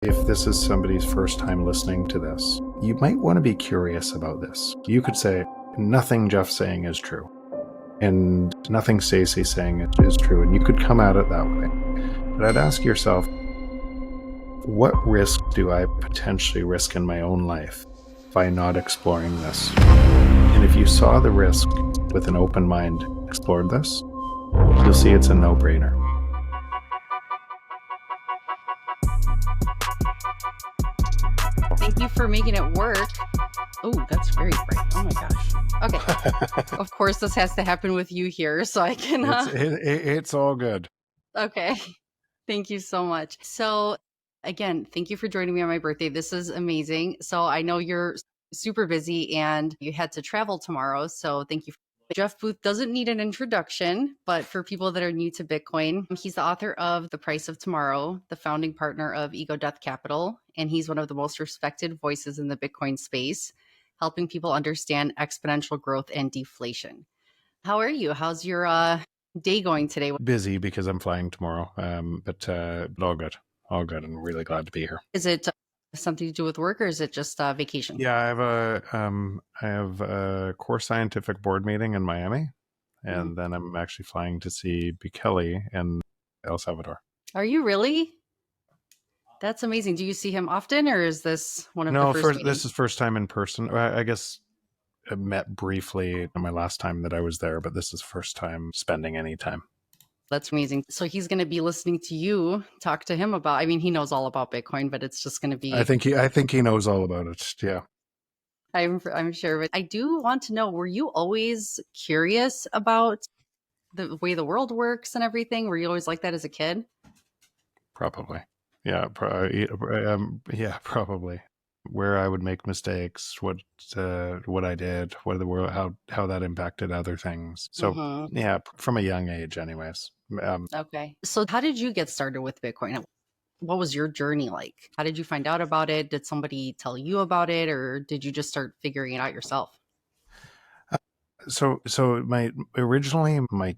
If this is somebody's first time listening to this, you might want to be curious about this. You could say, nothing Jeff's saying is true, and nothing Staci's saying is true, and you could come at it that way. But I'd ask yourself, what risk do I potentially risk in my own life by not exploring this? And if you saw the risk with an open mind, explored this, you'll see it's a no-brainer. Thank you for making it work. Oh, that's very bright. Oh my gosh. Okay. Of course, this has to happen with you here, so I can. It's all good. Okay. Thank you so much. So, again, thank you for joining me on my birthday. This is amazing. So, I know you're super busy and you had to travel tomorrow. So, thank you. Jeff Booth doesn't need an introduction, but for people that are new to Bitcoin, he's the author of The Price of Tomorrow, the founding partner of Ego Death Capital, and he's one of the most respected voices in the Bitcoin space, helping people understand exponential growth and deflation. How are you? How's your day going today? Busy because I'm flying tomorrow, but all good. All good. I'm really glad to be here. Is it something to do with work, or is it just vacation? Yeah, I have a core scientific board meeting in Miami, and then I'm actually flying to see Bukele in El Salvador. Are you really? That's amazing. Do you see him often, or is this one of the first? This is first time in person. I guess I met briefly my last time that I was there, but this is first time spending any time. That's amazing. So he's going to be listening to you talk to him about, I mean, he knows all about Bitcoin, but it's just going to be. I think he knows all about it. Yeah. I'm sure. But I do want to know, were you always curious about the way the world works and everything? Were you always like that as a kid? Probably. Yeah. Yeah, probably. Where I would make mistakes, what I did, what the world, how that impacted other things. So yeah, from a young age, anyways. Okay. So how did you get started with Bitcoin? What was your journey like? How did you find out about it? Did somebody tell you about it, or did you just start figuring it out yourself? So my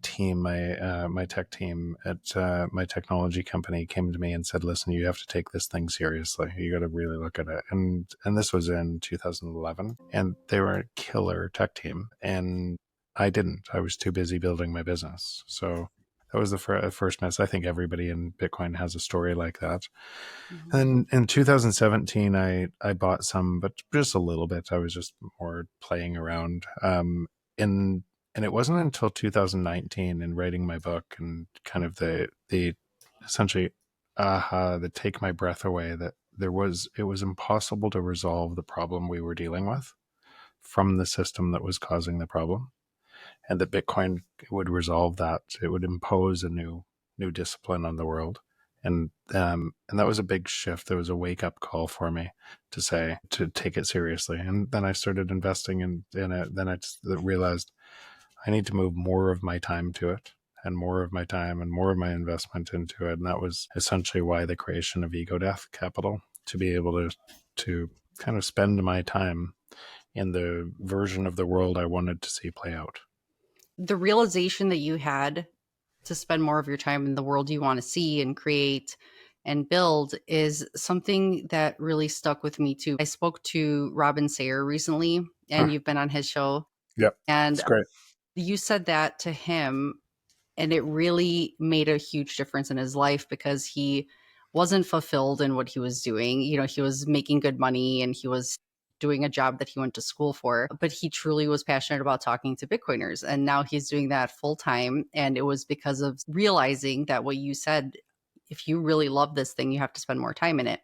team, my tech team at my technology company came to me and said, "Listen, you have to take this thing seriously. You got to really look at it." And this was in 2011, and they were a killer tech team, and I didn't. I was too busy building my business. So that was the first mess. I think everybody in Bitcoin has a story like that. And in 2017, I bought some, but just a little bit. I was just more playing around. And it wasn't until 2019 in writing my book and kind of the essentially that take my breath away, that it was impossible to resolve the problem we were dealing with from the system that was causing the problem, and that Bitcoin would resolve that. It would impose a new discipline on the world. And that was a big shift. There was a wake up call for me to take it seriously. And then I started investing in it. Then I just realized I need to move more of my time to it, and more of my time and more of my investment into it. And that was essentially why the creation of Ego Death Capital, to be able to kind of spend my time in the version of the world I wanted to see play out. The realization that you had to spend more of your time in the world you want to see and create and build is something that really stuck with me too. I spoke to Robin Sayer recently, and you've been on his show. Yep. And that's great. You said that to him, and it really made a huge difference in his life, because he wasn't fulfilled in what he was doing. You know, he was making good money and he was doing a job that he went to school for, but he truly was passionate about talking to Bitcoiners. And now he's doing that full time. And it was because of realizing that what you said, if you really love this thing, you have to spend more time in it.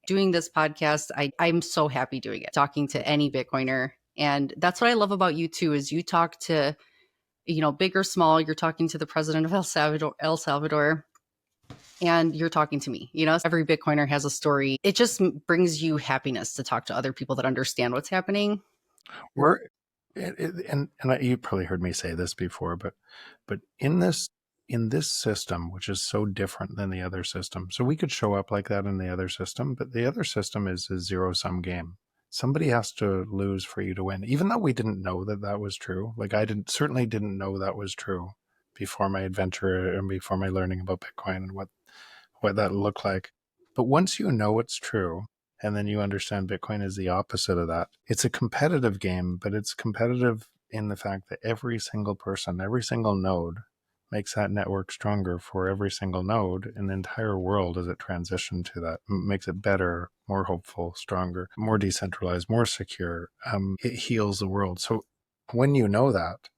Doing this podcast, I'm so happy doing it, talking to any Bitcoiner. And that's what I love about you too, is you talk to, you know, big or small. You're talking to the president of El Salvador, and you're talking to me. You know, every Bitcoiner has a story. It just brings you happiness to talk to other people that understand what's happening. You probably heard me say this before, but in this system, which is so different than the other system, so we could show up like that in the other system, but the other system is a zero-sum game. Somebody has to lose for you to win, even though we didn't know that was true. Like certainly didn't know that was true before my adventure and before my learning about Bitcoin and what that looked like. But once you know it's true, and then you understand Bitcoin is the opposite of that, it's a competitive game, but it's competitive in the fact that every single person, every single node makes that network stronger for every single node in the entire world as it transitions to that, makes it better, more hopeful, stronger, more decentralized, more secure. It heals the world. So when you know that,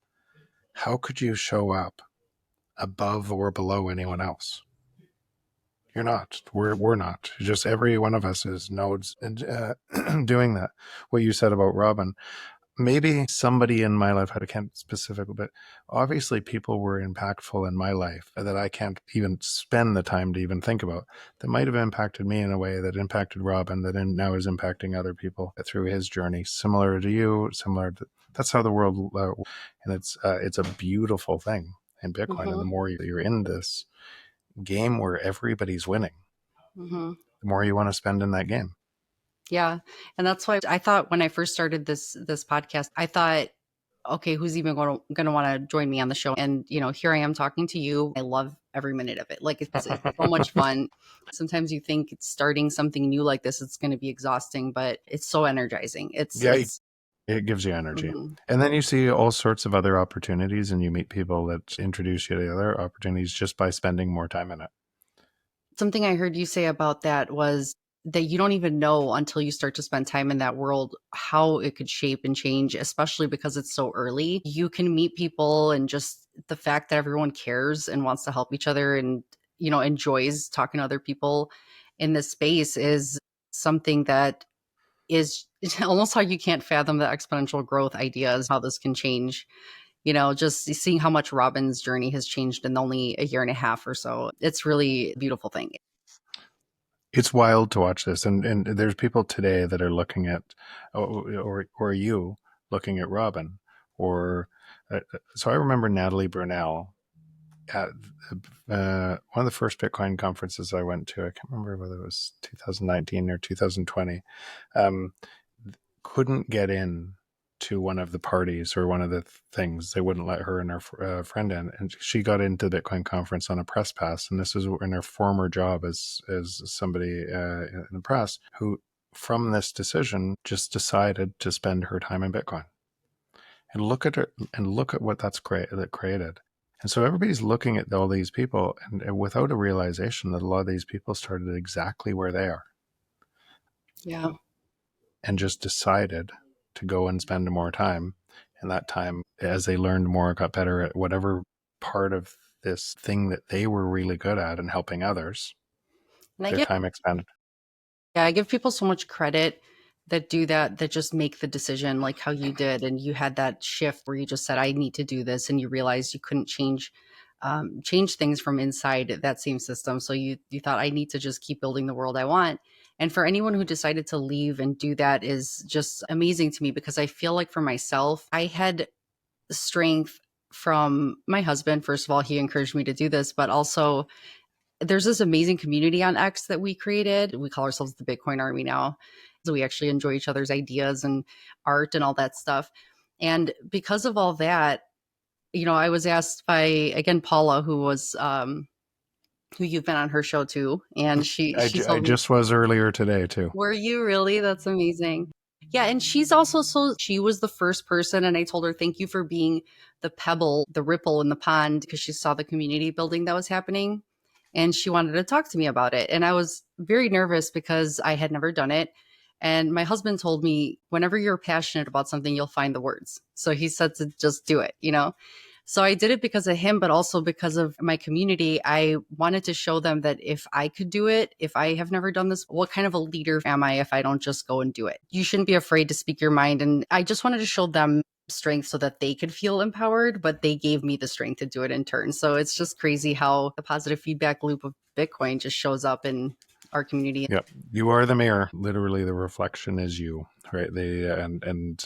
how could you show up above or below anyone else? You're not. We're not. Just every one of us is nodes and doing that. What you said about Robin, maybe somebody in my life, I can't specifically, but obviously people were impactful in my life that I can't even spend the time to even think about, that might have impacted me in a way that impacted Robin, that now is impacting other people through his journey, similar to you, that's how the world, and it's a beautiful thing in Bitcoin. And the Mm-hmm. more you're in this game where everybody's winning, Mm-hmm. the more you want to spend in that game. Yeah. And that's why I thought when I first started this podcast, I thought, okay, who's even going to want to join me on the show? And here I am talking to you. I love every minute of it. Like it's so much fun. Sometimes you think starting something new like this, it's going to be exhausting, but it's so energizing. Yeah, It's it gives you energy. mhm. And then you see all sorts of other opportunities, and you meet people that introduce you to other opportunities just by spending more time in it. Something I heard you say about that was that you don't even know until you start to spend time in that world how it could shape and change, especially because it's so early. You can meet people, and just the fact that everyone cares and wants to help each other and, enjoys talking to other people in this space is something that is almost how you can't fathom the exponential growth ideas, how this can change. Just seeing how much Robin's journey has changed in only a year and a half or so. It's really a beautiful thing. It's wild to watch this, and there's people today that are looking at, or you looking at Robin, or so I remember Natalie Brunell at one of the first Bitcoin conferences I went to. I can't remember whether it was 2019 or 2020. Um, couldn't get in to one of the parties or one of the things. They wouldn't let her and her friend in, and she got into the Bitcoin conference on a press pass. And this was in her former job as somebody in the press, who from this decision just decided to spend her time in Bitcoin. And look at it, and look at what that created. And so everybody's looking at all these people, and without a realization that a lot of these people started exactly where they are, Yeah. and just decided to go and spend more time. And that time, as they learned more, got better at whatever part of this thing that they were really good at and helping others, And I their give time expanded. Yeah, I give people so much credit that do that, that just make the decision like how you did. And you had that shift where you just said, I need to do this. And you realized you couldn't change things from inside that same system. So you thought, I need to just keep building the world I want. And for anyone who decided to leave and do that is just amazing to me, because I feel like for myself, I had strength from my husband. First of all, he encouraged me to do this, but also there's this amazing community on X that we created. We call ourselves the Bitcoin Army now. So we actually enjoy each other's ideas and art and all that stuff. And because of all that, I was asked by, again, Paula, who you've been on her show too, and she I told me, just was earlier today too. were you really? That's amazing. Yeah, and she was the first person, and I told her, thank you for being the pebble, the ripple in the pond, because she saw the community building that was happening, and she wanted to talk to me about it. And I was very nervous because I had never done it. And my husband told me, whenever you're passionate about something, you'll find the words. So he said to just do it. So I did it because of him, but also because of my community. I wanted to show them that if I could do it, if I have never done this, what kind of a leader am I if I don't just go and do it? You shouldn't be afraid to speak your mind. And I just wanted to show them strength so that they could feel empowered, but they gave me the strength to do it in turn. So it's just crazy how the positive feedback loop of Bitcoin just shows up in our community. Yep, you are the mirror. Literally, the reflection is you, right? They and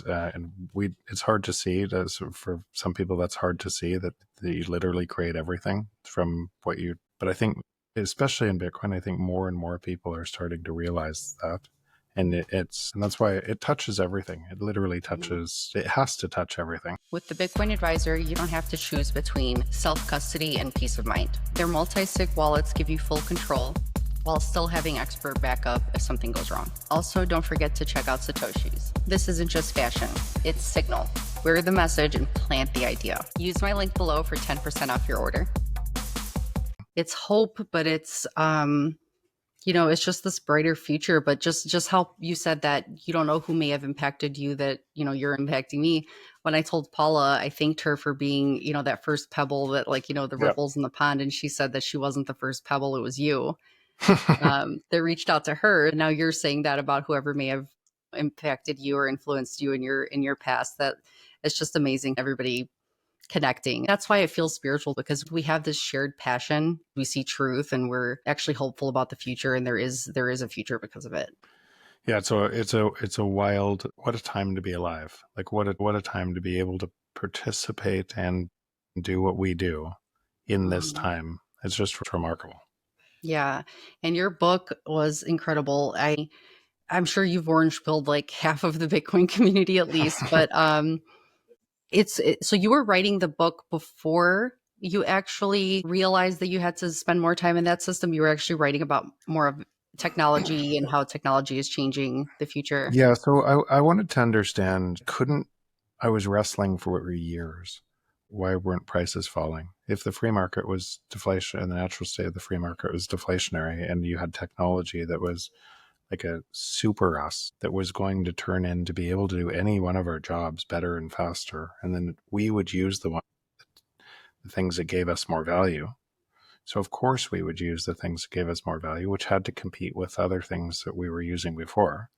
we. It's hard to see. For some people, that's hard to see that you literally create everything from what you. But I think, especially in Bitcoin, I think more and more people are starting to realize that, and and that's why it touches everything. It literally touches. It has to touch everything. With the Bitcoin Advisor, you don't have to choose between self-custody and peace of mind. Their multi-sig wallets give you full control. while still having expert backup if something goes wrong. Also, don't forget to check out Satoshi's. This isn't just fashion, it's signal. Wear the message and plant the idea. Use my link below for 10% off your order. It's hope, but it's it's just this brighter future. But just how you said that you don't know who may have impacted you, that you're impacting me. When I told Paula, I thanked her for being that first pebble, that the Yeah. ripples in the pond, and she said that she wasn't the first pebble, it was you that reached out to her. And now you're saying that about whoever may have impacted you or influenced you in your past. That it's just amazing, everybody connecting. That's why it feels spiritual, because we have this shared passion. We see truth, and we're actually hopeful about the future, and there is a future because of it. Yeah, it's a wild, what a time to be alive. Like what a time to be able to participate and do what we do in this Mhm. time. It's just remarkable. Yeah. And your book was incredible. I'm sure you've orange pilled like half of the Bitcoin community at least, but so you were writing the book before you actually realized that you had to spend more time in that system. You were actually writing about more of technology and how technology is changing the future. Yeah, so I wanted to understand, I was wrestling for years. Why weren't prices falling? If the free market was deflation and the natural state of the free market was deflationary, and you had technology that was like a super us that was going to turn in to be able to do any one of our jobs better and faster, and then we would use the things that gave us more value. So of course we would use the things that gave us more value, which had to compete with other things that we were using before.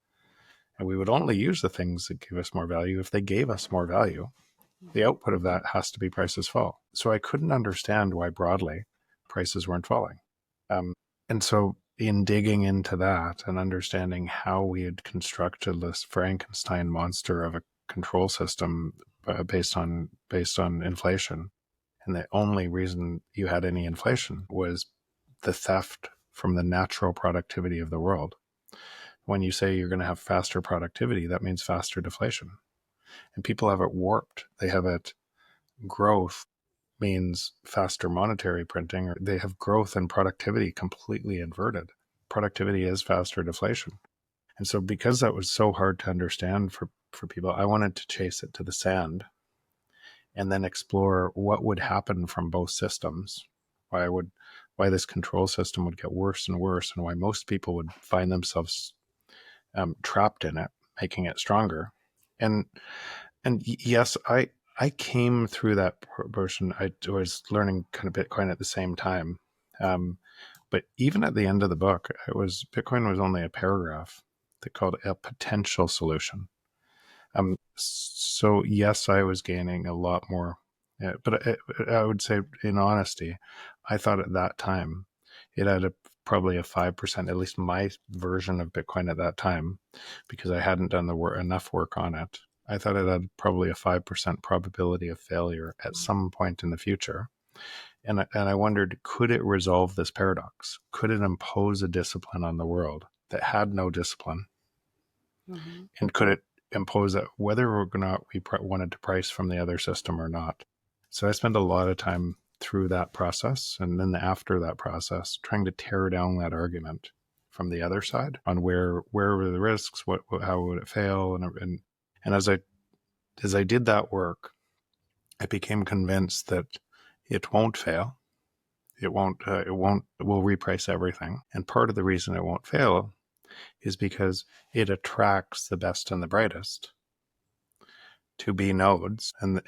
And we would only use the things that give us more value if they gave us more value. The output of that has to be prices fall. So I couldn't understand why broadly prices weren't falling. And so in digging into that and understanding how we had constructed this Frankenstein monster of a control system based on inflation, and the only reason you had any inflation was the theft from the natural productivity of the world. When you say you're going to have faster productivity, that means faster deflation. And people have it warped. They have it growth means faster monetary printing, or they have growth and productivity completely inverted. Productivity is faster deflation. And so because that was so hard to understand for people, I wanted to chase it to the sand and then explore what would happen from both systems. Why this control system would get worse and worse, and why most people would find themselves trapped in it, making it stronger. And yes, I came through that portion. I was learning kind of Bitcoin at the same time, but even at the end of the book, Bitcoin was only a paragraph that called a potential solution. So yes, I was gaining a lot more, but I would say, in honesty, I thought at that time it had probably a 5%, at least my version of Bitcoin at that time, because I hadn't done enough work on it. I thought it had probably a 5% probability of failure at some point in the future. And I wondered, could it resolve this paradox? Could it impose a discipline on the world that had no discipline? Mm-hmm. And could it impose that whether or not we wanted to price from the other system or not? So I spent a lot of time through that process, and then after that process, trying to tear down that argument from the other side on where were the risks, how would it fail, and as I did that work, I became convinced that it won't fail. It won't. We'll reprice everything, and part of the reason it won't fail is because it attracts the best and the brightest to be nodes and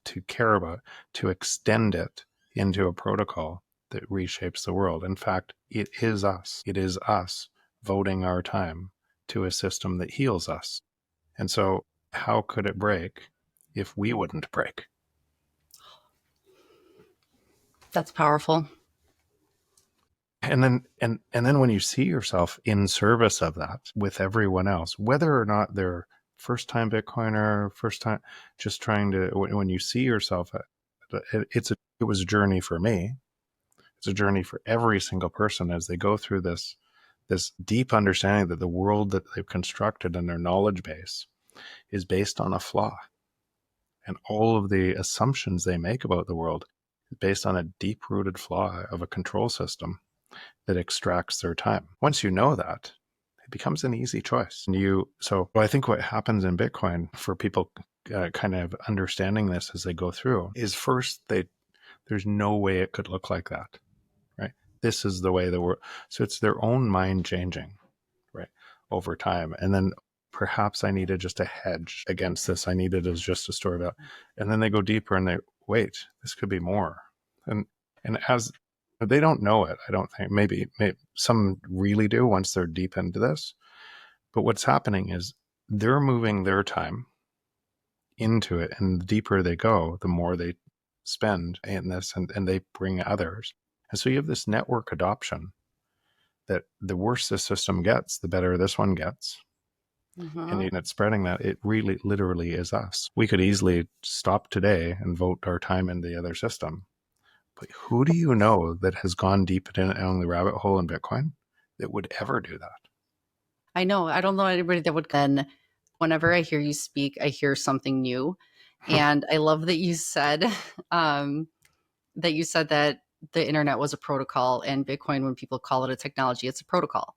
to care about, to extend it into a protocol that reshapes the world. In fact, it is us. It is us voting our time to a system that heals us. And so, how could it break if we wouldn't break? That's powerful. And then when you see yourself in service of that with everyone else, whether or not they're first time Bitcoiner, first time, just trying to, when you see yourself, it was a journey for me. It's a journey for every single person as they go through this deep understanding that the world that they've constructed in their knowledge base is based on a flaw, and all of the assumptions they make about the world is based on a deep rooted flaw of a control system. that extracts their time. Once you know that, it becomes an easy choice. So I think what happens in Bitcoin for people kind of understanding this as they go through is first, there's no way it could look like that, right? This is the way the world, so it's their own mind changing, right, over time. And then perhaps I needed just a hedge against this. I needed as just a story about, and then they go deeper and they, wait, this could be more. And as they don't know it, I don't think, maybe some really do once they're deep into this. But what's happening is they're moving their time into it, and the deeper they go, the more they spend in this, and they bring others. And so you have this network adoption that the worse the system gets, the better this one gets. And it's spreading that. It really literally is us. We could easily stop today and vote our time in the other system. But who do you know that has gone deep down the rabbit hole in Bitcoin that would ever do that? I know. I don't know anybody that would. Then, whenever I hear you speak, I hear something new, and I love that you said that the internet was a protocol, and Bitcoin, when people call it a technology, it's a protocol.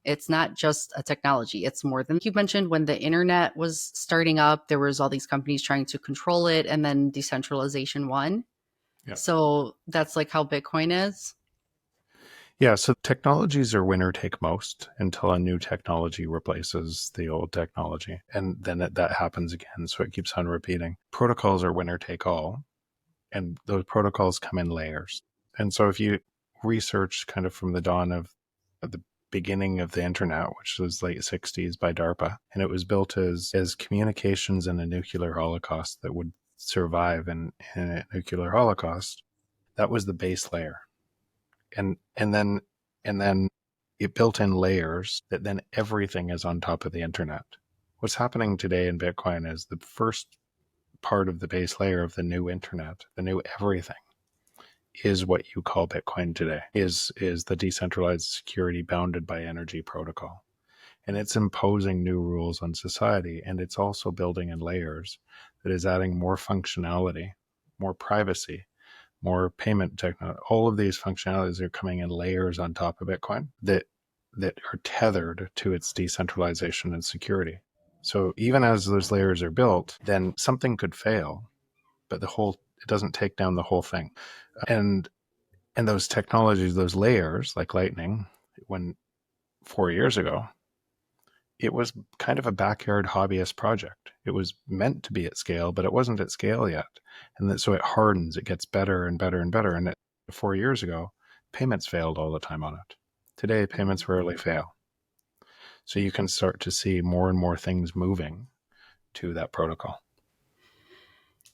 It's not just a technology. It's more than you mentioned. When the internet was starting up, there was all these companies trying to control it, and then decentralization won. Yeah. So that's like how Bitcoin is. Yeah, so technologies are winner take most until a new technology replaces the old technology. And then that happens again. So it keeps on repeating. Protocols are winner take all. And those protocols come in layers. And so if you research kind of from the dawn of the beginning of the internet, which was late 60s by DARPA, and it was built as communications in a nuclear holocaust that would survive in a nuclear holocaust, that was the base layer. And then it built in layers that then everything is on top of the internet. What's happening today in Bitcoin is the first part of the base layer of the new internet, the new everything, is what you call Bitcoin today, is the decentralized security bounded by energy protocol. And it's imposing new rules on society. And it's also building in layers that is adding more functionality, more privacy, more payment technology. All of these functionalities are coming in layers on top of Bitcoin that are tethered to its decentralization and security. So even as those layers are built, then something could fail, but it doesn't take down the whole thing. And those technologies, those layers, like Lightning, when 4 years ago, it was kind of a backyard hobbyist project. It was meant to be at scale, but it wasn't at scale yet. And so it hardens, it gets better and better and better. And 4 years ago, payments failed all the time on it. Today, payments rarely fail. So you can start to see more and more things moving to that protocol.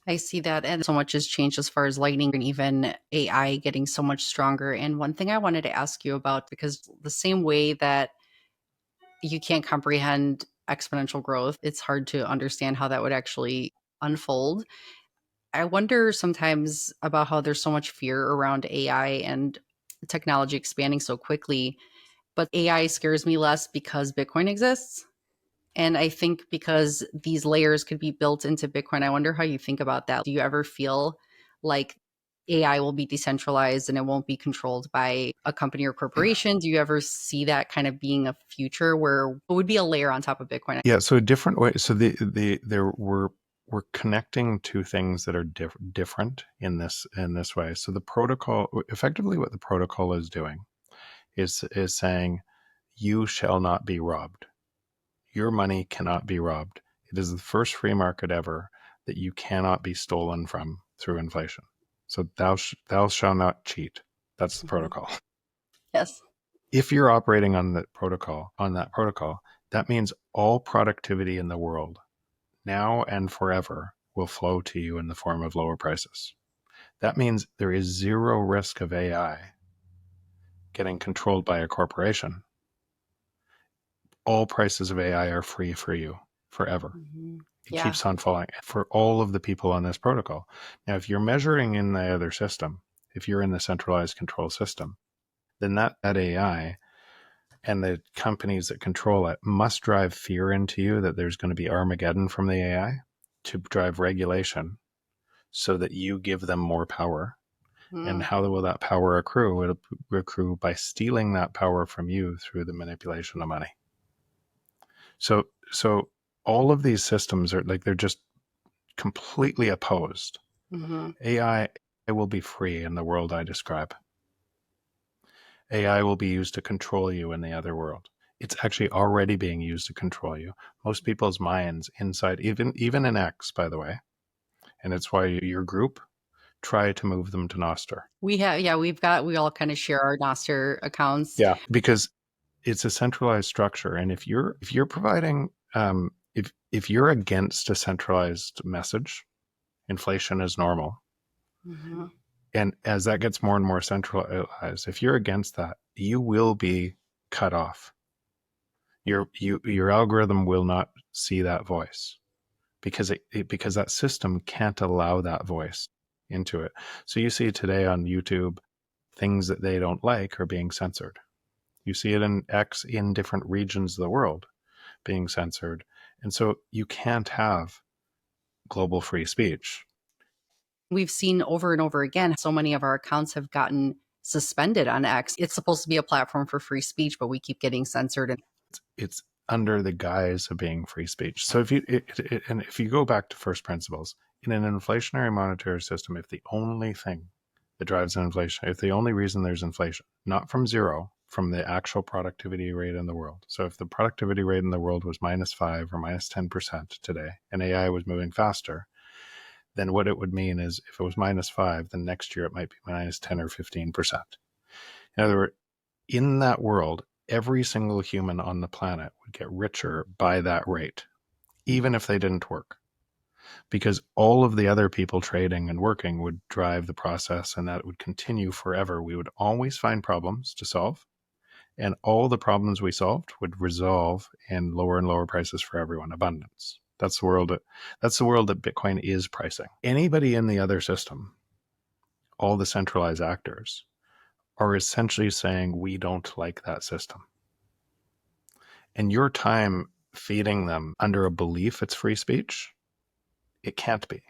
I see that. And so much has changed as far as Lightning and even AI getting so much stronger. And one thing I wanted to ask you about, because the same way that you can't comprehend exponential growth, it's hard to understand how that would actually unfold. I wonder sometimes about how there's so much fear around AI and technology expanding so quickly, but AI scares me less because Bitcoin exists. And I think because these layers could be built into Bitcoin, I wonder how you think about that. Do you ever feel like AI will be decentralized and it won't be controlled by a company or corporation? Do you ever see that kind of being a future where it would be a layer on top of Bitcoin? Yeah, so a different way. So we're connecting two things that are different in this way. So the protocol, effectively, what the protocol is doing is saying, you shall not be robbed. Your money cannot be robbed. It is the first free market ever that you cannot be stolen from through inflation. So thou shalt not cheat. That's the protocol. Yes. If you're operating on that protocol, that means all productivity in the world, now and forever, will flow to you in the form of lower prices. That means there is zero risk of AI getting controlled by a corporation. All prices of AI are free for you forever. Mm-hmm. It Yeah. keeps on falling for all of the people on this protocol. Now, if you're measuring in the other system, if you're in the centralized control system, then that AI and the companies that control it must drive fear into you that there's going to be Armageddon from the AI to drive regulation so that you give them more power. And Mm. how will that power accrue? It'll accrue by stealing that power from you through the manipulation of money. So all of these systems are like, they're just completely opposed. Mm-hmm. AI will be free in the world I describe. AI will be used to control you in the other world. It's actually already being used to control you. Most people's minds inside, even in X, by the way, and it's why your group try to move them to Nostr. We have, yeah, we all kind of share our Nostr accounts. Yeah, because it's a centralized structure, and if you're providing if you're against a centralized message, inflation is normal. Mm-hmm. And as that gets more and more centralized, if you're against that, you will be cut off. Your algorithm will not see that voice because because that system can't allow that voice into it. So you see today on YouTube, things that they don't like are being censored. You see it in X in different regions of the world being censored. And so you can't have global free speech. We've seen over and over again, so many of our accounts have gotten suspended on X. It's supposed to be a platform for free speech, but we keep getting censored. And It's under the guise of being free speech. So if you go back to first principles, in an inflationary monetary system, if the only thing that drives inflation, if the only reason there's inflation, not from zero, from the actual productivity rate in the world. So if the productivity rate in the world was -5 or -10% today, and AI was moving faster, then what it would mean is if it was -5, then next year it might be -10 or 15%. In other words, in that world, every single human on the planet would get richer by that rate, even if they didn't work, because all of the other people trading and working would drive the process, and that would continue forever. We would always find problems to solve, and all the problems we solved would resolve in lower and lower prices for everyone, abundance. That's the world that Bitcoin is pricing. Anybody in the other system, all the centralized actors, are essentially saying we don't like that system. And your time feeding them under a belief it's free speech, it can't be,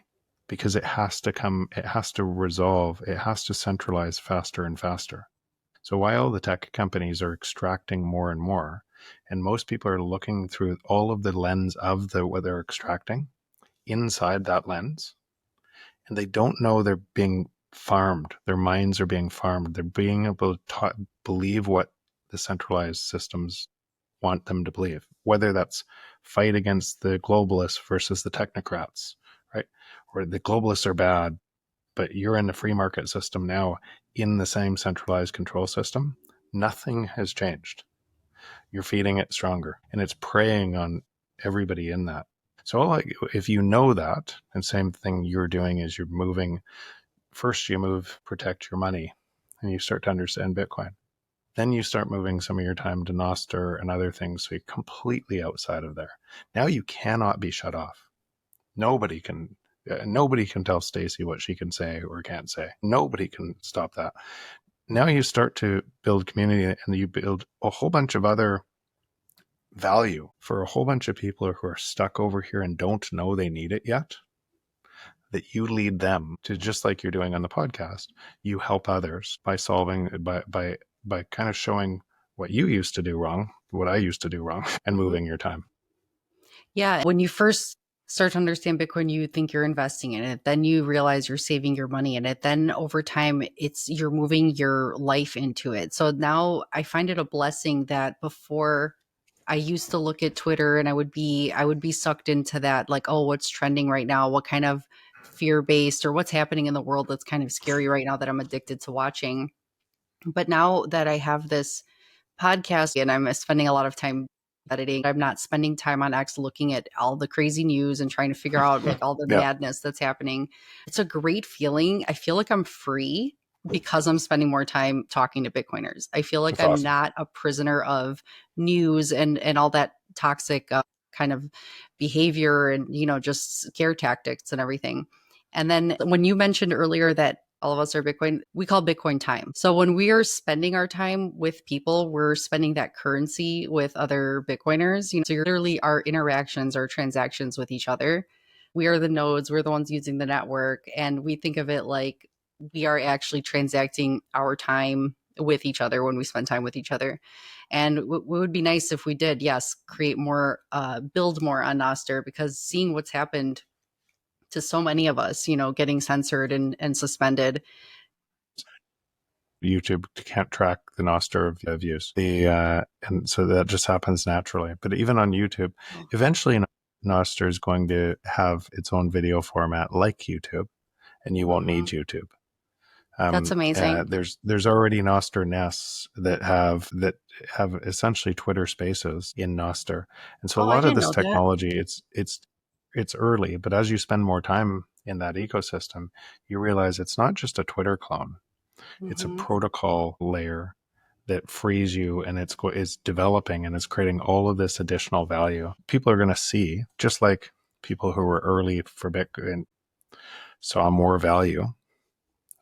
because it has to resolve, it has to centralize faster and faster. So while the tech companies are extracting more and more, and most people are looking through all of the lens of what they're extracting inside that lens, and they don't know they're being farmed. Their minds are being farmed. They're being able to believe what the centralized systems want them to believe, whether that's fight against the globalists versus the technocrats, right? Or the globalists are bad, but you're in the free market system now in the same centralized control system. Nothing has changed. You're feeding it stronger, and it's preying on everybody in that. So if you know that, and same thing you're doing is you're moving, first you move, protect your money, and you start to understand Bitcoin. Then you start moving some of your time to Nostr and other things, so you're completely outside of there. Now you cannot be shut off. Nobody can. Nobody can tell Staci what she can say or can't say. Nobody can stop that. Now you start to build community, and you build a whole bunch of other value for a whole bunch of people who are stuck over here and don't know they need it yet. That you lead them to, just like you're doing on the podcast, you help others by solving, by kind of showing what you used to do wrong, what I used to do wrong, and moving your time. yeah, when you first start to understand Bitcoin, you think you're investing in it. Then you realize you're saving your money in it. Then over time, you're moving your life into it. So now I find it a blessing that before I used to look at Twitter and I would be sucked into that, like, oh, what's trending right now? What kind of fear-based or what's happening in the world that's kind of scary right now that I'm addicted to watching. But now that I have this podcast and I'm spending a lot of time editing, I'm not spending time on X looking at all the crazy news and trying to figure out like all the Yeah. madness that's happening. It's a great feeling. I feel like I'm free because I'm spending more time talking to Bitcoiners. I feel like That's I'm awesome. not a prisoner of news and all that toxic kind of behavior and just scare tactics and everything. And then when you mentioned earlier that all of us are Bitcoin, we call Bitcoin time. So when we are spending our time with people, we're spending that currency with other Bitcoiners. So literally our interactions, our transactions with each other. We are the nodes, we're the ones using the network. And we think of it like we are actually transacting our time with each other when we spend time with each other. And it would be nice if we did, yes, create more, build more on Nostr, because seeing what's happened to so many of us, getting censored and suspended. YouTube can't track the Nostr of views. And so that just happens naturally. But even on YouTube, eventually Nostr is going to have its own video format like YouTube, and you won't need YouTube. That's amazing. There's already Nostr nests that have essentially Twitter Spaces in Nostr, and so a Oh, I lot of didn't this know that. technology, it's early, but as you spend more time in that ecosystem, you realize it's not just a Twitter clone; it's a Hmm. protocol layer that frees you, and it's developing and it's creating all of this additional value. People are going to see, just like people who were early for Bitcoin saw more value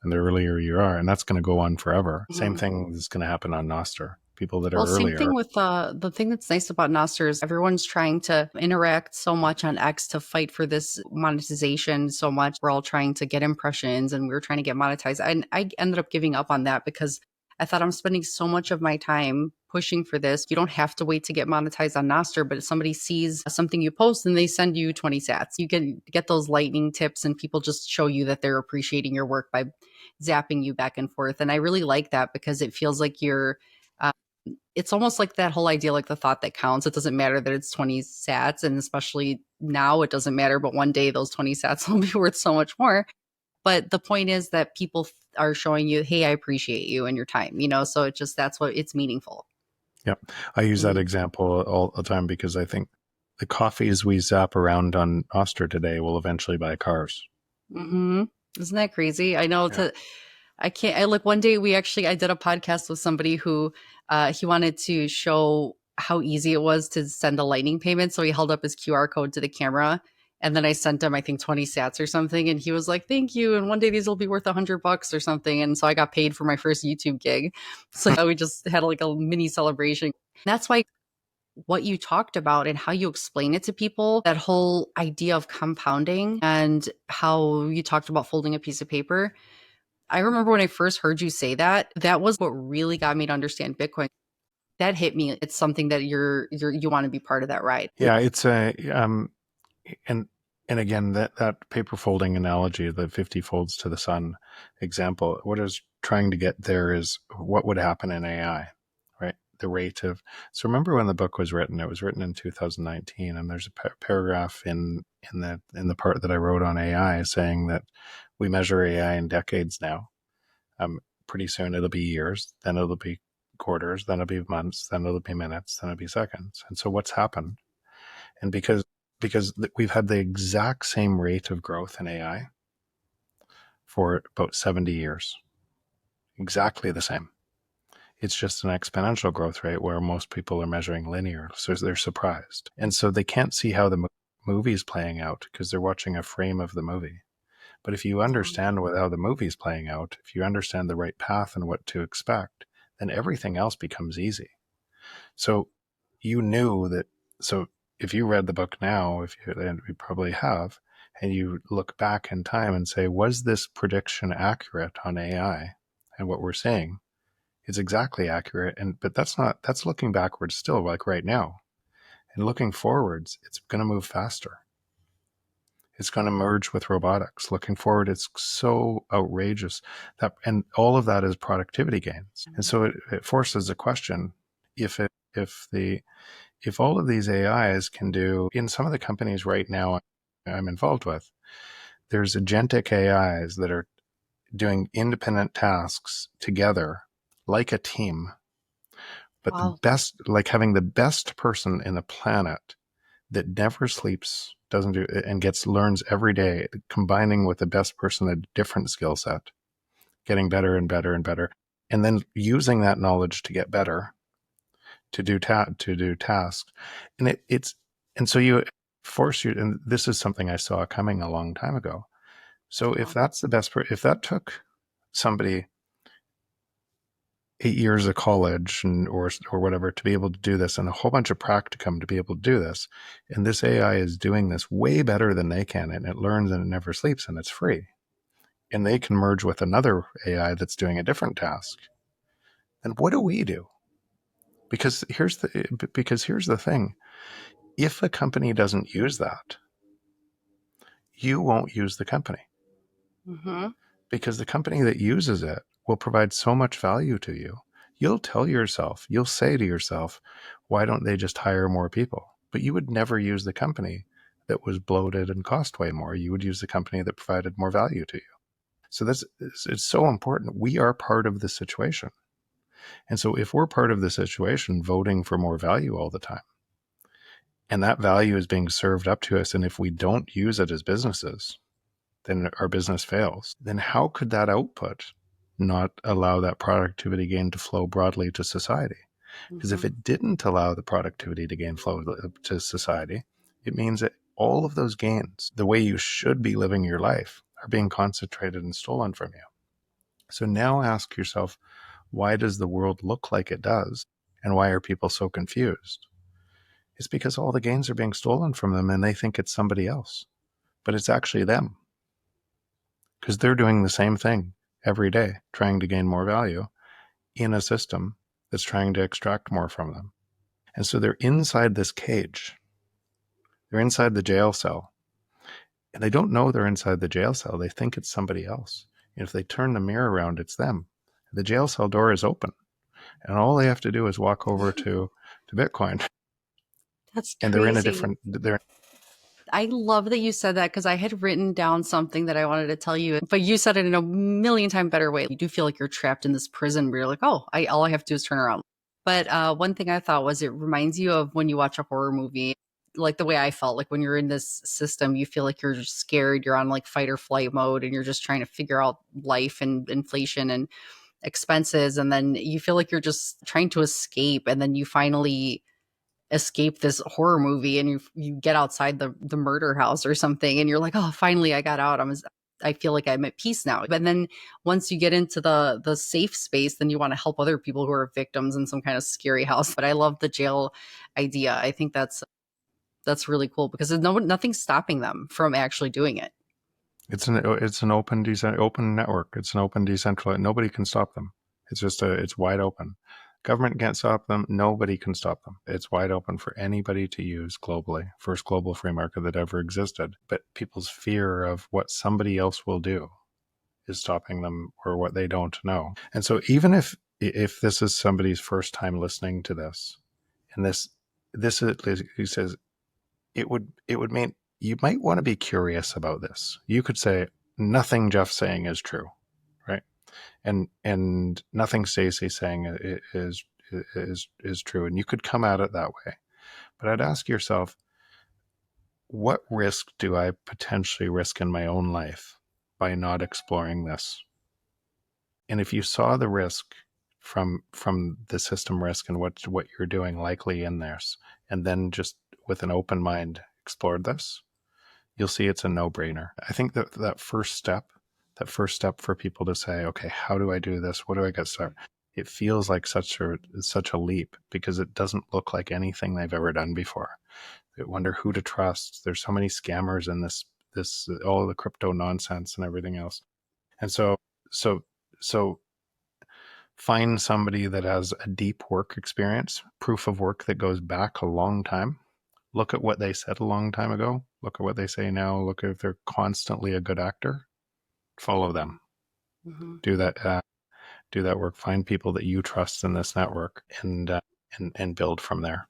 and the earlier you are, and that's going to go on forever. Same Hmm. thing is going to happen on Nostr. People that are Well, same earlier. thing with the thing that's nice about Nostr is everyone's trying to interact so much on X to fight for this monetization so much. We're all trying to get impressions and we're trying to get monetized. And I ended up giving up on that because I thought I'm spending so much of my time pushing for this. You don't have to wait to get monetized on Nostr, but if somebody sees something you post and they send you 20 sats, you can get those lightning tips and people just show you that they're appreciating your work by zapping you back and forth. And I really like that because it feels like you're it's almost like that whole idea, like the thought that counts. It doesn't matter that it's 20 sats. And especially now, it doesn't matter. But one day, those 20 sats will be worth so much more. But the point is that people are showing you, hey, I appreciate you and your time, So that's what it's meaningful. Yep. I use that Mm-hmm. example all the time because I think the coffees we zap around on Nostr today will eventually buy cars. Mm-hmm. Isn't that crazy? I know Yeah. I can't. I like one day I did a podcast with somebody who he wanted to show how easy it was to send a lightning payment. So he held up his QR code to the camera, and then I sent him I think 20 sats or something, and he was like, "Thank you." And one day these will be worth $100 or something. And so I got paid for my first YouTube gig. So we just had like a mini celebration. That's why what you talked about and how you explain it to people, that whole idea of compounding and how you talked about folding a piece of paper. I remember when I first heard you say that, that was what really got me to understand Bitcoin. That hit me. It's something that you want to be part of that ride. Yeah. It's a, and, and again, that paper folding analogy, the 50 folds to the sun example, what I was trying to get there is what would happen in AI, right? The rate of, so remember when the book was written, it was written in 2019, and there's a paragraph in the part that I wrote on AI saying that we measure AI in decades now. Pretty soon it'll be years, then it'll be quarters, then it'll be months, then it'll be minutes, then it'll be seconds. And so what's happened? And because we've had the exact same rate of growth in AI for about 70 years, exactly the same. It's just an exponential growth rate where most people are measuring linear, so they're surprised. And so they can't see how the movie is playing out because they're watching a frame of the movie. But if you understand how the movie's playing out, if you understand the right path and what to expect, then everything else becomes easy. So you knew that. So if you read the book now, and we probably have, and you look back in time and say, was this prediction accurate on AI and what we're seeing? It's exactly accurate. But that's looking backwards still, like right now. And looking forwards, it's going to move faster. It's going to merge with robotics. Looking forward, it's so outrageous and all of that is productivity gains. And so it forces a question: if all of these AIs can do in some of the companies right now I'm involved with, there's agentic AIs that are doing independent tasks together like a team, but the Wow. best, like having the best person in the planet that never sleeps, doesn't do, and learns every day, combining with the best person a different skill set, getting better and better and better, and then using that knowledge to get better, to do tasks, and and so you force you, and this is something I saw coming a long time ago. So if Wow. that's the best, if that took somebody 8 years of college or whatever to be able to do this, and a whole bunch of practicum to be able to do this, and this AI is doing this way better than they can, and it learns and it never sleeps and it's free. and they can merge with another AI that's doing a different task, then what do we do? Because here's the thing. If a company doesn't use that, you won't use the company, Mm-hmm. because the company that uses it will provide so much value to you. You'll say to yourself, why don't they just hire more people? But you would never use the company that was bloated and cost way more. You would use the company that provided more value to you. So it's so important. We are part of the situation. And so if we're part of the situation, voting for more value all the time, and that value is being served up to us, and if we don't use it as businesses, then our business fails. Then how could that output not allow that productivity gain to flow broadly to society? Because Mm-hmm. if it didn't allow the productivity to gain flow to society, it means that all of those gains, the way you should be living your life, are being concentrated and stolen from you. So now ask yourself, why does the world look like it does? And why are people so confused? It's because all the gains are being stolen from them and they think it's somebody else, but it's actually them, because they're doing the same thing every day, trying to gain more value in a system that's trying to extract more from them. And so they're inside this cage. They're inside the jail cell. And they don't know they're inside the jail cell. They think it's somebody else. And if they turn the mirror around, it's them. The jail cell door is open. And all they have to do is walk over to Bitcoin. That's And they're in a crazy. different, they're, I love that you said that because I had written down something that I wanted to tell you, but you said it in a million time better way. You do feel like you're trapped in this prison where you're like, oh, all I have to do is turn around. But one thing I thought was it reminds you of when you watch a horror movie, like the way I felt, like when you're in this system, you feel like you're just scared, you're on like fight or flight mode, and you're just trying to figure out life and inflation and expenses. And then you feel like you're just trying to escape. And then you finally escape this horror movie and you get outside the murder house or something and you're like, oh, finally I got out. I feel like I'm at peace now. But then once you get into the safe space, then you want to help other people who are victims in some kind of scary house. But I love the jail idea. I think that's really cool because there's nothing's stopping them from actually doing it. it's an open network. It's an open decentralized. Nobody can stop them. It's wide open. Government can't stop them. Nobody can stop them. It's wide open for anybody to use globally. First global free market that ever existed. But people's fear of what somebody else will do is stopping them, or what they don't know. And so even if this is somebody's first time listening to this, and this is, he says, it would mean you might want to be curious about this. You could say nothing Jeff's saying is true, right? And nothing Staci's saying is true, and you could come at it that way. But I'd ask yourself, what risk do I potentially risk in my own life by not exploring this? And if you saw the risk from the system risk and what you're doing likely in this, and then just with an open mind explored this, you'll see it's a no-brainer. I think that first step for people to say, okay, how do I do this? What do I get started? It feels like such a leap because it doesn't look like anything they've ever done before. They wonder who to trust. There's so many scammers in this all the crypto nonsense and everything else. And so so find somebody that has a deep work experience, proof of work that goes back a long time. Look at what they said a long time ago. Look at what they say now. Look at if they're constantly a good actor. Follow them. Mhm. Do that work. Find people that you trust in this network, and build from there.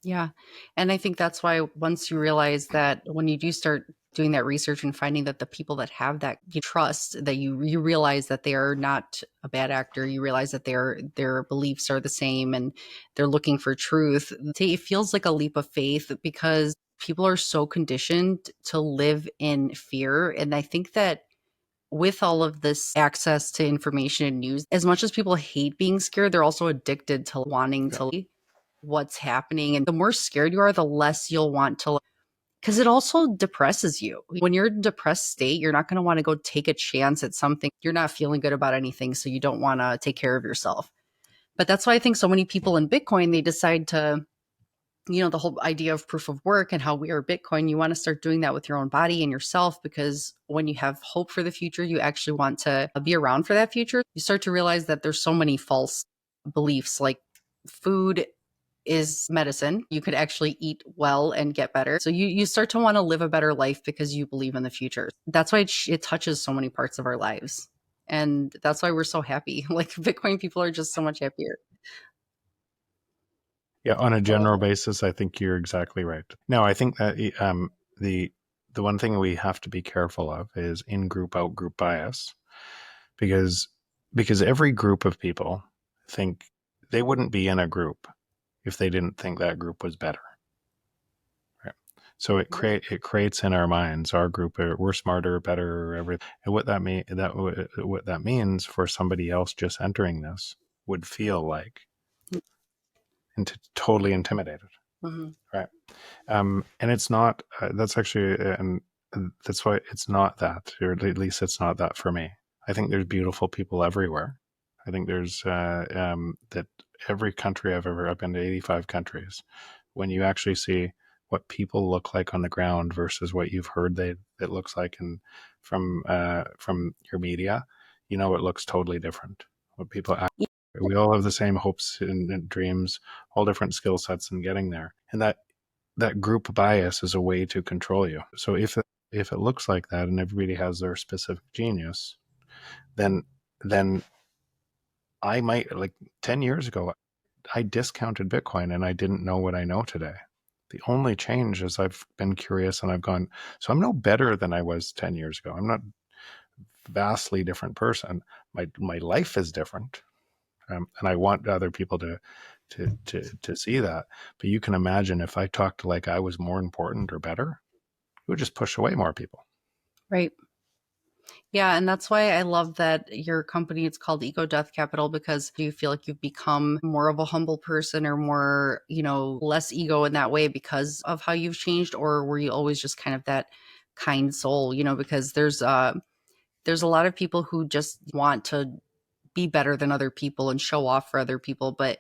Yeah. And I think that's why once you realize that when you do start doing that research and finding that the people that have that you trust, that you realize that they are not a bad actor, you realize that their beliefs are the same and they're looking for truth. It feels like a leap of faith because people are so conditioned to live in fear. And I think that with all of this access to information and news, as much as people hate being scared, they're also addicted to wanting Yeah. to what's happening. And the more scared you are, the less you'll want to, because it also depresses you. When you're in a depressed state, you're not going to want to go take a chance at something. You're not feeling good about anything. So you don't want to take care of yourself. But that's why I think so many people in Bitcoin, they decide to the whole idea of proof of work and how we are Bitcoin, you want to start doing that with your own body and yourself, because when you have hope for the future, you actually want to be around for that future. You start to realize that there's so many false beliefs, like food is medicine. You could actually eat well and get better. So you start to want to live a better life because you believe in the future. That's why it touches so many parts of our lives. And that's why we're so happy. Like Bitcoin people are just so much happier. Yeah, on a general basis, I think you're exactly right. Now, I think that the the one thing we have to be careful of is in group out group bias, because every group of people think they wouldn't be in a group if they didn't think that group was better. Right? So it creates in our minds our group we're smarter, better, everything. And what that means for somebody else just entering this would feel like totally intimidated. Mm-hmm. Right. And it's not, that's actually, and that's why it's not that, or at least it's not that for me. I think there's beautiful people everywhere. I think there's, that every country I've been to 85 countries, when you actually see what people look like on the ground versus what you've heard it looks like from your media, it looks totally different. What people we all have the same hopes and dreams, all different skill sets in getting there. And that group bias is a way to control you. So if it looks like that and everybody has their specific genius, then I might, like 10 years ago, I discounted Bitcoin and I didn't know what I know today. The only change is I've been curious and I've gone, so I'm no better than I was 10 years ago. I'm not a vastly different person. My life is different. And I want other people to see that. But you can imagine if I talked like I was more important or better, it would just push away more people. Right. Yeah, and that's why I love that your company, it's called Ego Death Capital, because do you feel like you've become more of a humble person or more, less ego in that way because of how you've changed? Or were you always just kind of that kind soul, because there's a lot of people who just want to be better than other people and show off for other people. But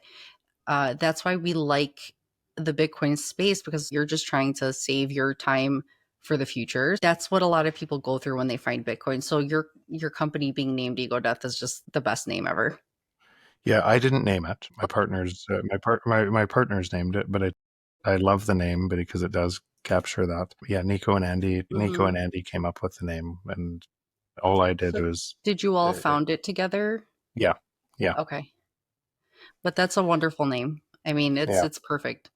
that's why we like the Bitcoin space, because you're just trying to save your time for the future. That's what a lot of people go through when they find Bitcoin. So your company being named Ego Death is just the best name ever. Yeah, I didn't name it. My partners named it, but I love the name because it does capture that. Yeah, Nico Hmm. and Andy came up with the name, and all I did So was, did you all uh, found it together? yeah, yeah, Okay. But that's a wonderful name. I mean, it's yeah. it's perfect.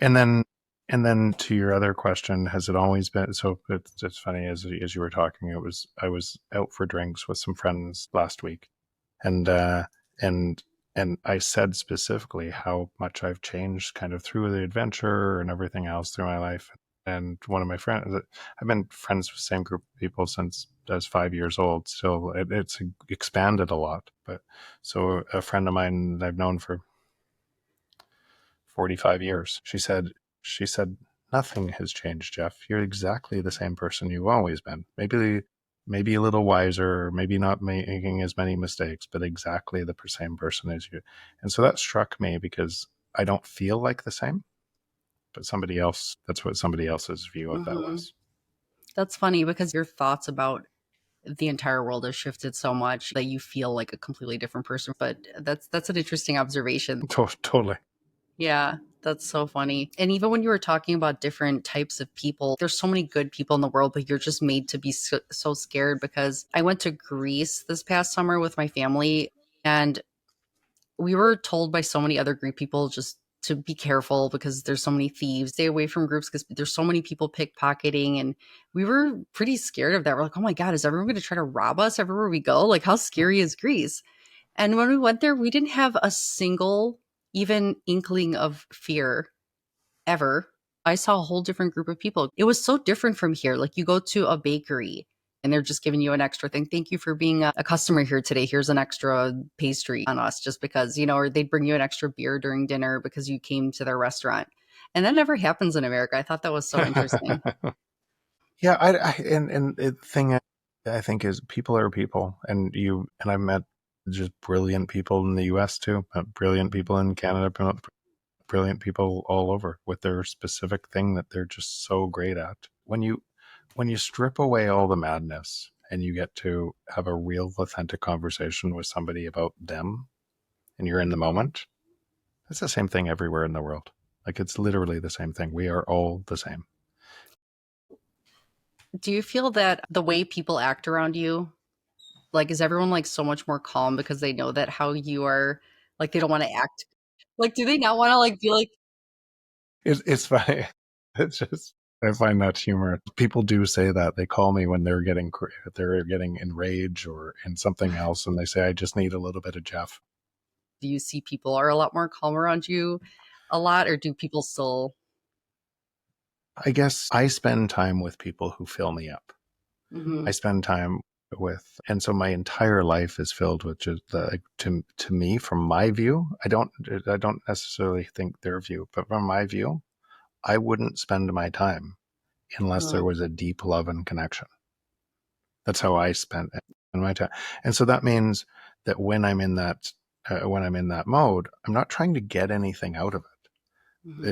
And then to your other question, has it always been? So it's funny, as you were talking, I was out for drinks with some friends last week, and and I said specifically how much I've changed kind of through the adventure and everything else through my life. And one of my friends, I've been friends with the same group of people since I was 5 years old. Still, it's expanded a lot. But so a friend of mine that I've known for 45 years, she said, nothing has changed, Jeff. You're exactly the same person you've always been. Maybe a little wiser, or maybe not making as many mistakes, but exactly the same person as you. And so that struck me because I don't feel like the same, but that's what somebody else's view of that Hmm. was. That's funny because your thoughts about the entire world has shifted so much that you feel like a completely different person. But that's an interesting observation. Totally. Yeah, that's so funny. And even when you were talking about different types of people, there's so many good people in the world, but you're just made to be so scared. Because I went to Greece this past summer with my family, and we were told by so many other Greek people just to be careful because there's so many thieves. Stay away from groups because there's so many people pickpocketing. And we were pretty scared of that. We're like, oh my God, is everyone going to try to rob us everywhere we go? Like, how scary is Greece? And when we went there, we didn't have a single even inkling of fear ever. I saw a whole different group of people. It was so different from here. Like you go to a bakery and they're just giving you an extra thing. Thank you for being a customer here today. Here's an extra pastry on us just because, or they'd bring you an extra beer during dinner because you came to their restaurant. And that never happens in America. I thought that was so interesting. Yeah, and the thing I think is people are people, and I've met just brilliant people in the U.S. too, brilliant people in Canada, brilliant people all over with their specific thing that they're just so great at. When you strip away all the madness and you get to have a real authentic conversation with somebody about them and you're in the moment, it's the same thing everywhere in the world. Like, it's literally the same thing. We are all the same. Do you feel that the way people act around you, like, is everyone like so much more calm because they know that how you are, like, they don't want to act like, do they not want to like be like, It's funny. It's just, I find that humor. People do say that. They call me when they're getting enraged or in something else, and they say, "I just need a little bit of Jeff." do you see people are a lot more calm around you a lot, or do people still? I guess I spend time with people who fill me up. Mhm. I spend time with, and so my entire life is filled with just the, to me, from my view, I don't necessarily think their view, but from my view, I wouldn't spend my time unless there Mm, was a deep love and connection. That's how I spent my time. And so that means that when I'm in that mode, I'm not trying to get anything out of it. mhm.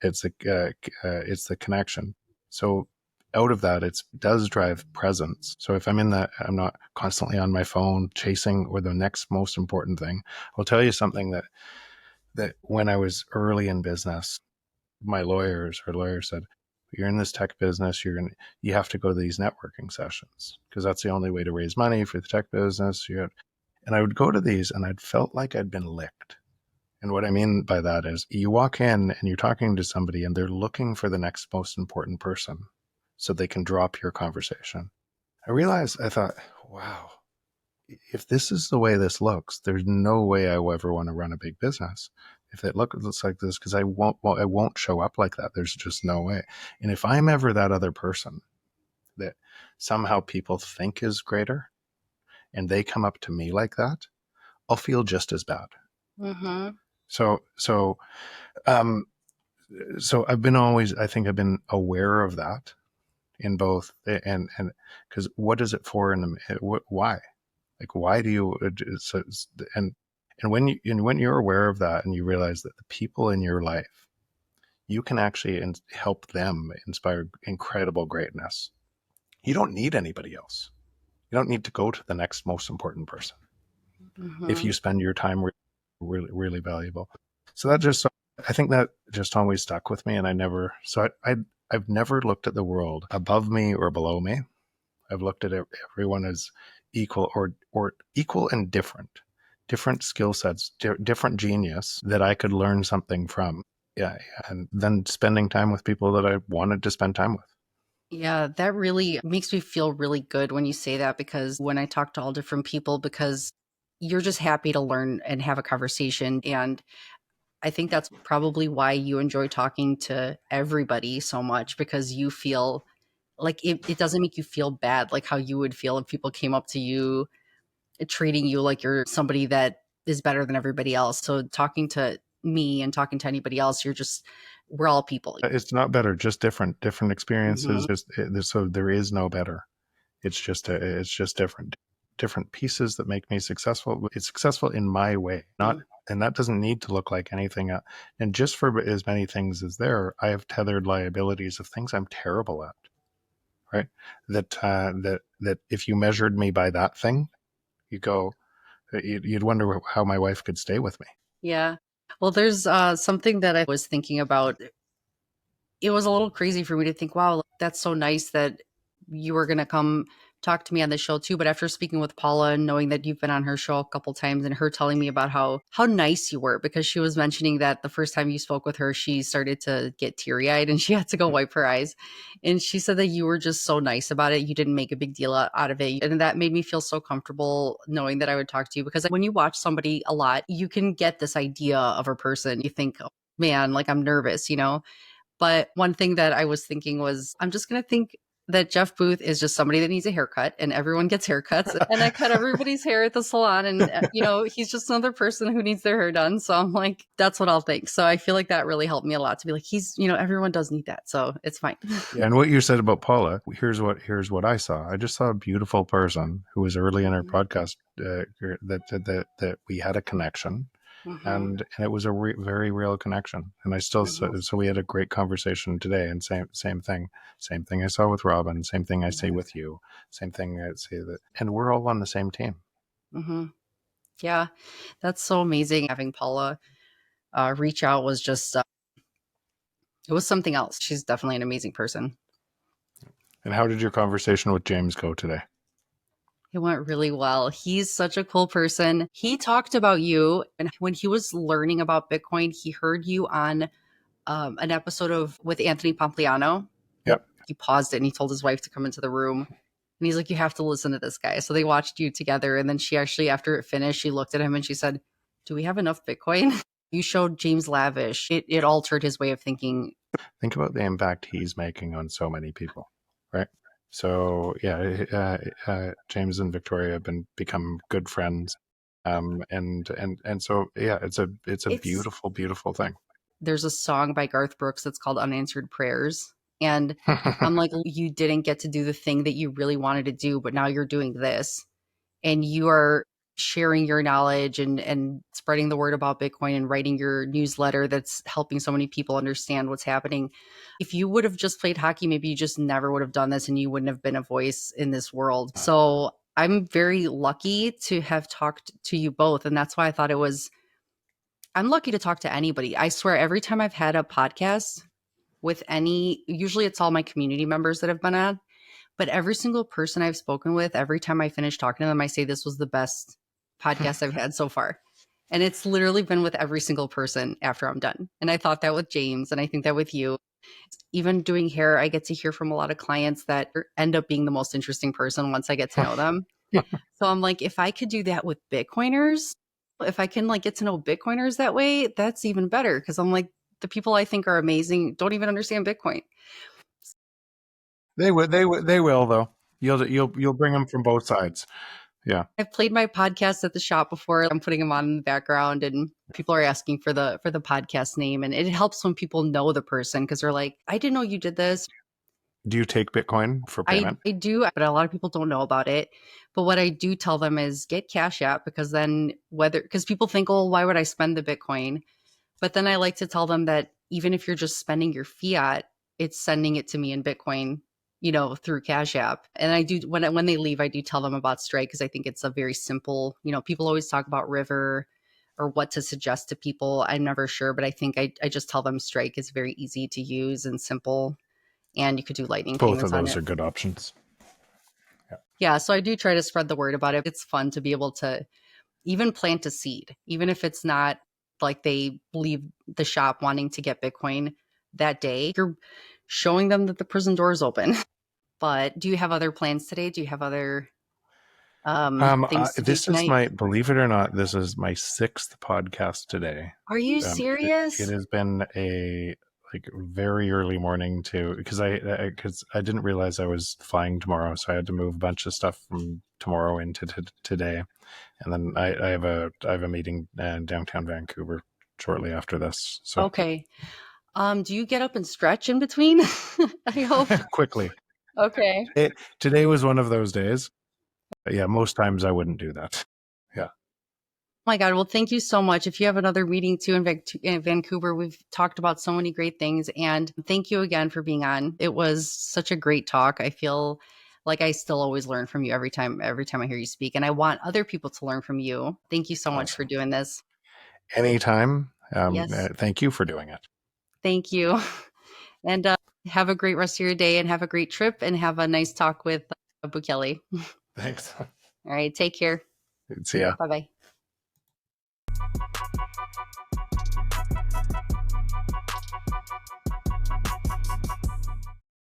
It's the connection. So out of that, it does drive presence. So if I'm in that, I'm not constantly on my phone chasing or the next most important thing. I'll tell you something that when I was early in business, our lawyer said, "You're in this tech business. You have to go to these networking sessions because that's the only way to raise money for the tech business." And I would go to these, and I'd felt like I'd been licked. And what I mean by that is you walk in and you're talking to somebody and they're looking for the next most important person so they can drop your conversation. I thought, wow, if this is the way this looks, there's no way I will ever want to run a big business. If it looks like this, because I won't show up like that. There's just no way. And if I'm ever that other person that somehow people think is greater and they come up to me like that, I'll feel just as bad. Mhm. So, so um, so I think I've been aware of that in both, and because what is it for, why, like, why do you, so, and when you're aware of that and you realize that the people in your life, you can actually help them inspire incredible greatness. You don't need anybody else. You don't need to go to the next most important person if you Mhm. spend your time really, really valuable. So that just, I think that just always stuck with me. And I've never looked at the world above me or below me. I've looked at everyone as equal or equal and different skill sets, different genius that I could learn something from. Yeah. And then spending time with people that I wanted to spend time with. Yeah, that really makes me feel really good when you say that, because when I talk to all different people, because you're just happy to learn and have a conversation. And I think that's probably why you enjoy talking to everybody so much, because you feel like it doesn't make you feel bad, like how you would feel if people came up to you treating you like you're somebody that is better than everybody else. So talking to me and talking to anybody else, we're all people. It's not better, just different experiences. Mhm. So there is no better. It's just different pieces that make me successful. It's successful in my way, not, and that doesn't need to look like anything. And just for as many things as there, I have tethered liabilities of things I'm terrible at. Right? That if you measured me by that thing, you go, you'd wonder how my wife could stay with me. Yeah. Well, there's something that I was thinking about. It was a little crazy for me to think, wow, that's so nice that you were going to come talk to me on the show too. But after speaking with Paula and knowing that you've been on her show a couple times and her telling me about how nice you were, because she was mentioning that the first time you spoke with her, she started to get teary eyed and she had to go wipe her eyes. And she said that you were just so nice about it. You didn't make a big deal out of it. And that made me feel so comfortable knowing that I would talk to you, because when you watch somebody a lot, you can get this idea of a person. You think, oh, man, like I'm nervous, you know? But one thing that I was thinking was, I'm just going to think that Jeff Booth is just somebody that needs a haircut, and everyone gets haircuts. And I cut everybody's hair at the salon. And, he's just another person who needs their hair done. So I'm like, that's what I'll think. So I feel like that really helped me a lot to be like, everyone does need that. So it's fine. Yeah, and what you said about Paula, here's what I saw. I just saw a beautiful person who was early in our podcast, that we had a connection, Mm-hmm. and it was a very real connection. And I still Mm-hmm. so we had a great conversation today, and same thing I saw with Robin, same thing I say with you, same thing I say that, and we're all on the same team. Mm-hmm. Yeah, that's so amazing. Having Paula reach out was just it was something else. She's definitely an amazing person. And how did your conversation with James go today? It went really well. He's such a cool person. He talked about you, and when he was learning about Bitcoin, he heard you on an episode of with Anthony Pompliano. Yep. He paused it and he told his wife to come into the room. And he's like, "You have to listen to this guy." So they watched you together. And then she actually, after it finished, she looked at him and she said, "Do we have enough Bitcoin?" You showed James Lavish. It altered his way of thinking. Think about the impact he's making on so many people, right? So yeah, James and Victoria have become good friends, and so yeah, it's a It's beautiful thing. There's a song by Garth Brooks that's called Unanswered Prayers. And I'm like, you didn't get to do the thing that you really wanted to do, but now you're doing this. And you are sharing your knowledge and spreading the word about Bitcoin and writing your newsletter that's helping so many people understand what's happening. If you would have just played hockey, maybe you just never would have done this and you wouldn't have been a voice in this world. So I'm very lucky to have talked to you both. And that's why I thought I'm lucky to talk to anybody. I swear, every time I've had a podcast with usually it's all my community members that have been on, but every single person I've spoken with, every time I finish talking to them, I say this was the best podcast I've had so far. And it's literally been with every single person after I'm done. And I thought that with James, and I think that with you. Even doing hair, I get to hear from a lot of clients that end up being the most interesting person once I get to know them. So I'm like, if I could do that with Bitcoiners, if I can like get to know Bitcoiners that way, that's even better. Cause I'm like, the people I think are amazing don't even understand Bitcoin. They will though. You'll bring them from both sides. Yeah. I've played my podcast at the shop before. I'm putting them on in the background and people are asking for the podcast name. And it helps when people know the person because they're like, I didn't know you did this. Do you take Bitcoin for payment? I do, but a lot of people don't know about it. But what I do tell them is get Cash App because then because people think, oh, why would I spend the Bitcoin? But then I like to tell them that even if you're just spending your fiat, it's sending it to me in Bitcoin, through Cash App. And I do when they leave, I do tell them about Strike because I think it's a very simple, people always talk about River or what to suggest to people. I'm never sure, but I think I just tell them Strike is very easy to use and simple. And you could do lightning Both of payments on those it. are good options. Yeah, so I do try to spread the word about it. It's fun to be able to even plant a seed, even if it's not like they leave the shop wanting to get Bitcoin that day. You're showing them that the prison door is open. But do you have other plans today? Do you have other things to do This is tonight? believe it or not, this is my sixth podcast today. Are you It serious? has been a like very early morning because I didn't realize I was flying tomorrow, so I had to move a bunch of stuff from tomorrow into today, and then I have a meeting in downtown Vancouver shortly after this. So Okay. Do you get up and stretch in between? I hope. quickly, Okay. today was one of those days. Yeah, most times I wouldn't do that. Yeah. My God. Well, thank you so much. If you have another meeting too in Vancouver, we've talked about so many great things. And thank you again for being on. It was such a great talk. I feel like I still always learn from you every time I hear you speak. And I want other people to learn from you. Thank you so much for Awesome. doing this. Anytime. Yes. Thank you for doing it. Thank you. And have a great rest of your day and have a great trip and have a nice talk with Bukele. Thanks. All right. Take care. See ya. Bye bye.